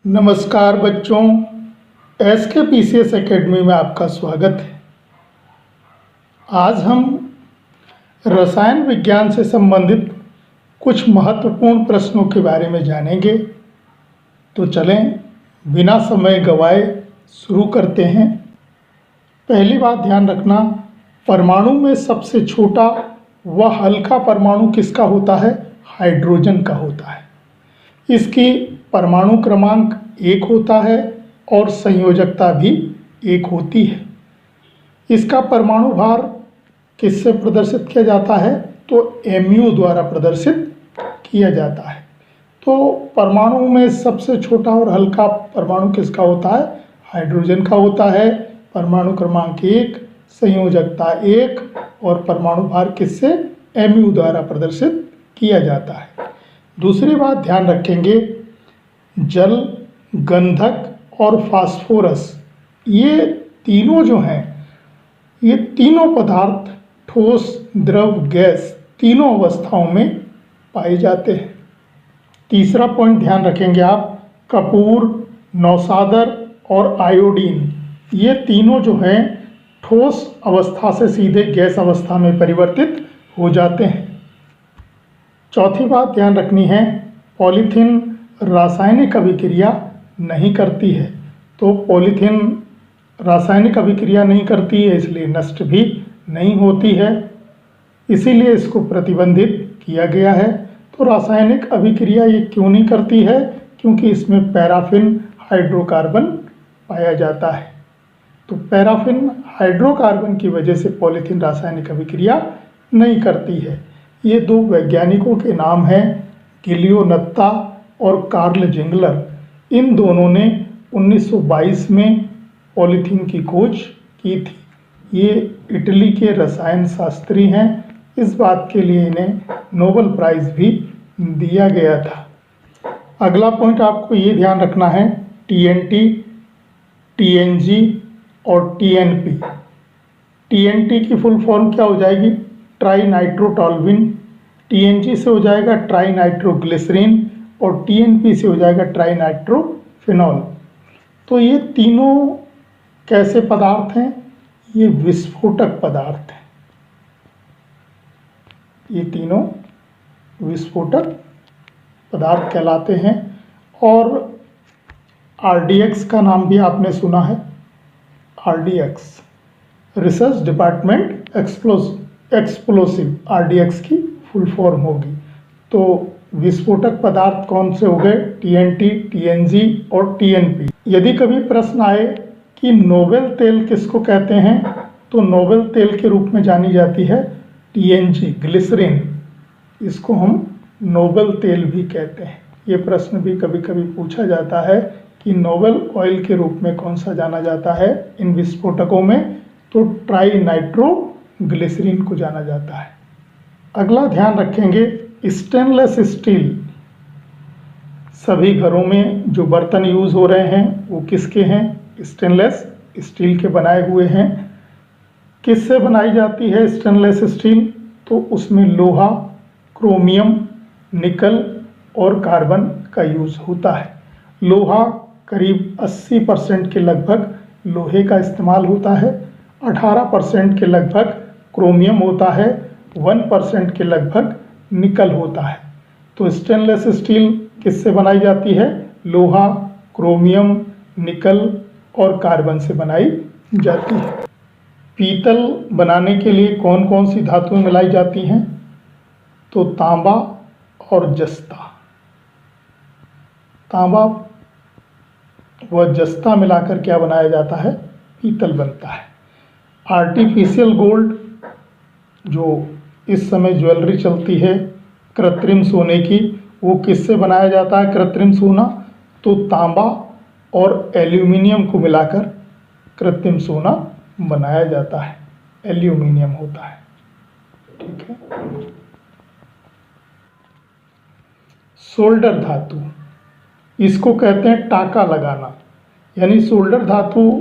नमस्कार बच्चों, SK PCS academy में आपका स्वागत है। आज हम रसायन विज्ञान से संबंधित कुछ महत्वपूर्ण प्रश्नों के बारे में जानेंगे। तो चलें बिना समय गंवाए शुरू करते हैं। पहली बात ध्यान रखना, परमाणु में सबसे छोटा व हल्का परमाणु किसका होता है? हाइड्रोजन का होता है। इसकी परमाणु क्रमांक 1 होता है और संयोजकता भी 1 होती है। इसका परमाणु भार किससे प्रदर्शित किया जाता है? तो mu द्वारा प्रदर्शित किया जाता है। तो परमाणु में सबसे छोटा और हल्का परमाणु किसका होता है? हाइड्रोजन का होता है। परमाणु क्रमांक 1, संयोजकता 1 और परमाणु भार किससे? mu द्वारा प्रदर्शित किया जाता है। दूसरी बात ध्यान रखेंगे, जल, गंधक और फास्फोरस, ये तीनों जो हैं, ये तीनों पदार्थ ठोस, द्रव, गैस तीनों अवस्थाओं में पाए जाते हैं। तीसरा पॉइंट ध्यान रखेंगे आप, कपूर, नौसादर और आयोडीन, ये तीनों जो हैं ठोस अवस्था से सीधे गैस अवस्था में परिवर्तित हो जाते हैं। चौथी बात ध्यान रखनी है, पॉलीथीन रासायनिक अभिक्रिया नहीं करती है। तो पॉलीथीन रासायनिक अभिक्रिया नहीं करती है, इसलिए नष्ट भी नहीं होती है, इसीलिए इसको प्रतिबंधित किया गया है। तो रासायनिक अभिक्रिया ये क्यों नहीं करती है? क्योंकि इसमें पैराफिन हाइड्रोकार्बन पाया जाता है। तो पैराफिन हाइड्रोकार्बन की वजह से पॉलीथीन रासायनिक अभिक्रिया नहीं करती है। ये दो वैज्ञानिकों के नाम हैं, गिलियो नत्ता और कार्ल जिंगलर। इन दोनों ने 1922 में पॉलीथीन की खोज की थी। ये इटली के रसायन शास्त्री हैं। इस बात के लिए इन्हें नोबेल प्राइज़ भी दिया गया था। अगला पॉइंट आपको ये ध्यान रखना है, TNT, TNG और TNP। TNT की फुल फॉर्म क्या हो जाएगी? ट्राई नाइट्रोटॉल्विन। TNG से हो जाएगा ट्राई नाइट्रोग्लिसरीन और TNP से हो जाएगा ट्राई नाइट्रोफिनॉल। तो ये तीनों कैसे पदार्थ हैं? ये विस्फोटक पदार्थ हैं। ये तीनों विस्फोटक पदार्थ कहलाते हैं। और RDX का नाम भी आपने सुना है। RDX research department explosive, RDX की फुल फॉर्म होगी। तो विस्फोटक पदार्थ कौन से हो गए? TNT, TNG और TNP। यदि कभी प्रश्न आए कि नोबेल तेल किसको कहते हैं, तो नोबेल तेल के रूप में जानी जाती है TNG, ग्लिसरीन। इसको हम नोबेल तेल भी कहते हैं। ये प्रश्न भी कभी कभी पूछा जाता है कि नोबेल ऑयल के रूप में कौन सा जाना जाता है इन विस्फोटकों में? तो ट्राई नाइट्रोग्लिसरीन को जाना जाता है। अगला ध्यान रखेंगे, स्टेनलेस स्टील। सभी घरों में जो बर्तन यूज़ हो रहे हैं वो किसके हैं? स्टेनलेस स्टील के बनाए हुए हैं। किससे बनाई जाती है स्टेनलेस स्टील? तो उसमें लोहा, क्रोमियम, निकल और कार्बन का यूज़ होता है। लोहा करीब 80% के लगभग लोहे का इस्तेमाल होता है, 18% के लगभग क्रोमियम होता है, 1% के लगभग निकल होता है। तो स्टेनलेस स्टील किससे बनाई जाती है? लोहा, क्रोमियम, निकल और कार्बन से बनाई जाती है। पीतल बनाने के लिए कौन कौन सी धातुएं मिलाई जाती हैं? तो तांबा और जस्ता। तांबा व जस्ता मिलाकर क्या बनाया जाता है? पीतल बनता है। आर्टिफिशियल गोल्ड, जो इस समय ज्वेलरी चलती है कृत्रिम सोने की, वो किससे बनाया जाता है कृत्रिम सोना? तो तांबा और एल्यूमिनियम को मिलाकर कृत्रिम सोना बनाया जाता है। एल्यूमिनियम होता है, ठीक है। सोल्डर धातु, इसको कहते हैं टाका लगाना। यानी सोल्डर धातु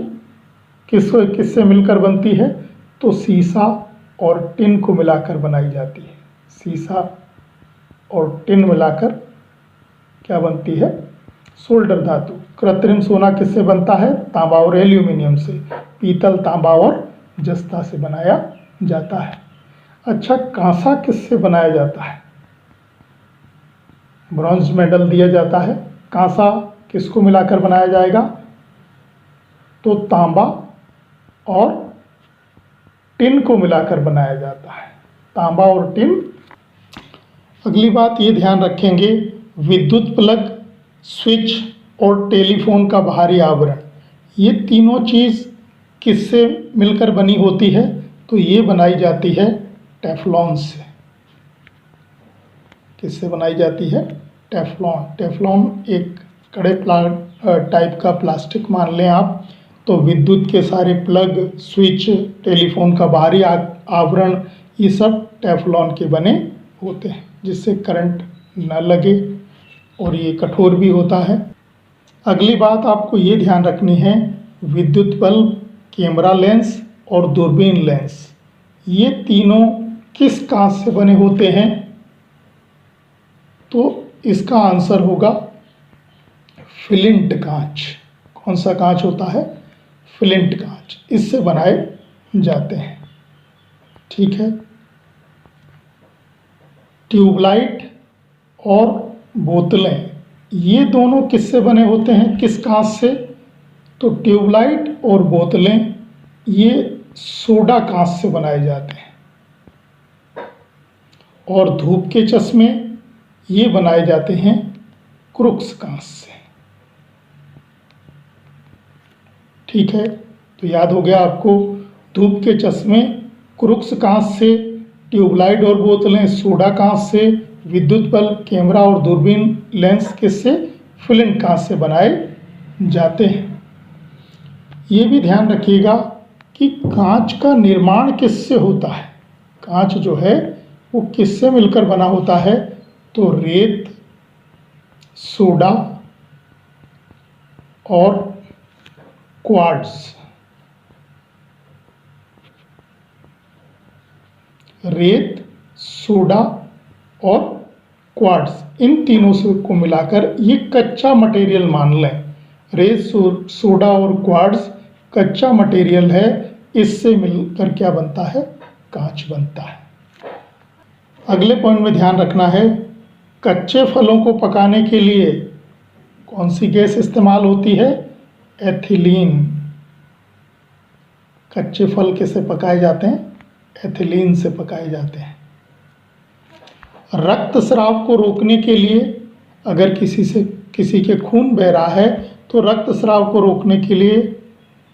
किससे मिलकर बनती है? तो सीसा और टिन को मिलाकर बनाई जाती है। सीसा और टिन मिलाकर क्या बनती है? सोल्डर धातु। कृत्रिम सोना किससे बनता है? तांबा और एल्यूमिनियम से। पीतल, तांबा और जस्ता से बनाया जाता है। अच्छा, कांसा किससे बनाया जाता है? ब्रॉन्ज मेडल दिया जाता है। कांसा किसको मिलाकर बनाया जाएगा? तो तांबा और टिन को मिलाकर बनाया जाता है। तांबा और टिन। अगली बात ये ध्यान रखेंगे, विद्युत प्लग, स्विच और टेलीफोन का बाहरी आवरण, ये तीनों चीज़ किससे मिलकर बनी होती है? तो ये बनाई जाती है टेफ्लॉन से। किससे बनाई जाती है? टेफ्लॉन। टेफ्लॉन एक कड़े टाइप का प्लास्टिक मान लें आप। तो विद्युत के सारे प्लग, स्विच, टेलीफोन का बाहरी आवरण, ये सब टेफ्लॉन के बने होते हैं, जिससे करंट न लगे और ये कठोर भी होता है। अगली बात आपको ये ध्यान रखनी है, विद्युत बल्ब, कैमरा लेंस और दूरबीन लेंस, ये तीनों किस कांच से बने होते हैं? तो इसका आंसर होगा फ्लिंट कांच। कौन सा कांच होता है? फ्लिंट कांच। इससे बनाए जाते हैं। ठीक है। ट्यूबलाइट और बोतलें, ये दोनों किससे बने होते हैं? किस कांच से? तो ट्यूबलाइट और बोतलें ये सोडा कांच से बनाए जाते हैं। और धूप के चश्मे ये बनाए जाते हैं क्रुक्स कांच से। ठीक है, तो याद हो गया आपको, धूप के चश्मे क्रुक्स कांच से, ट्यूबलाइट और बोतलें सोडा कांच से, विद्युत बल्ब, कैमरा और दूरबीन लेंस किससे? फ्लिंट कांच से बनाए जाते हैं। ये भी ध्यान रखिएगा कि कांच का निर्माण किससे होता है? कांच जो है वो किससे मिलकर बना होता है? तो रेत, सोडा और क्वार्ट्ज। रेत, सोडा और क्वार्ट्ज, इन तीनों से को मिलाकर ये कच्चा मटेरियल मान लें। रेत, सोडा और क्वार्ट्ज कच्चा मटेरियल है। इससे मिलकर क्या बनता है? कांच बनता है। अगले पॉइंट में ध्यान रखना है, कच्चे फलों को पकाने के लिए कौन सी गैस इस्तेमाल होती है? एथिलीन। कच्चे फल किससे पकाए जाते हैं? एथिलीन से पकाए जाते हैं। रक्तस्राव को रोकने के लिए, अगर किसी के खून बह रहा है तो रक्तस्राव को रोकने के लिए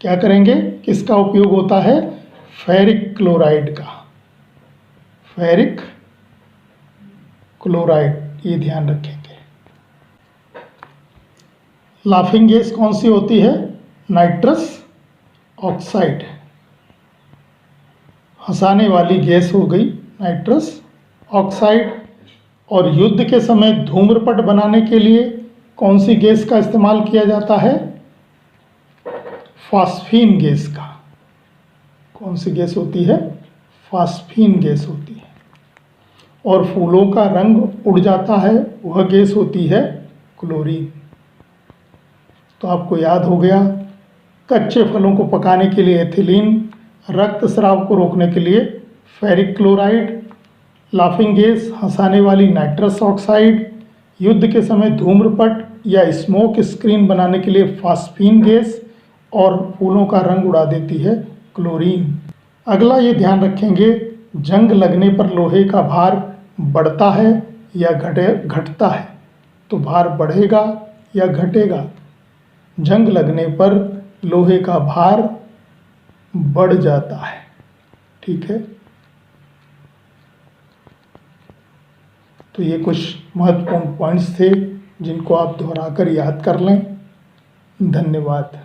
क्या करेंगे? किसका उपयोग होता है? फेरिक क्लोराइड का। फेरिक क्लोराइड, ये ध्यान रखेंगे। लाफिंग गैस कौन सी होती है? Nitrous oxide. हंसाने वाली गैस हो गई नाइट्रस ऑक्साइड। और युद्ध के समय धूम्रपट बनाने के लिए कौन सी गैस का इस्तेमाल किया जाता है? फास्फीन गैस का। कौन सी गैस होती है? फास्फीन गैस होती है। और फूलों का रंग उड़ जाता है, वह गैस होती है क्लोरीन। तो आपको याद हो गया, कच्चे फलों को पकाने के लिए एथिलीन, रक्तस्राव को रोकने के लिए फेरिक क्लोराइड, लाफिंग गैस हंसाने वाली नाइट्रस ऑक्साइड, युद्ध के समय धूम्रपट या स्मोक स्क्रीन बनाने के लिए फास्फीन गैस, और फूलों का रंग उड़ा देती है क्लोरीन। अगला ये ध्यान रखेंगे, जंग लगने पर लोहे का भार बढ़ता है या घटता है? तो भार बढ़ेगा या घटेगा? जंग लगने पर लोहे का भार बढ़ जाता है। ठीक है, तो ये कुछ महत्वपूर्ण पॉइंट्स थे जिनको आप दोहराकर याद कर लें। धन्यवाद।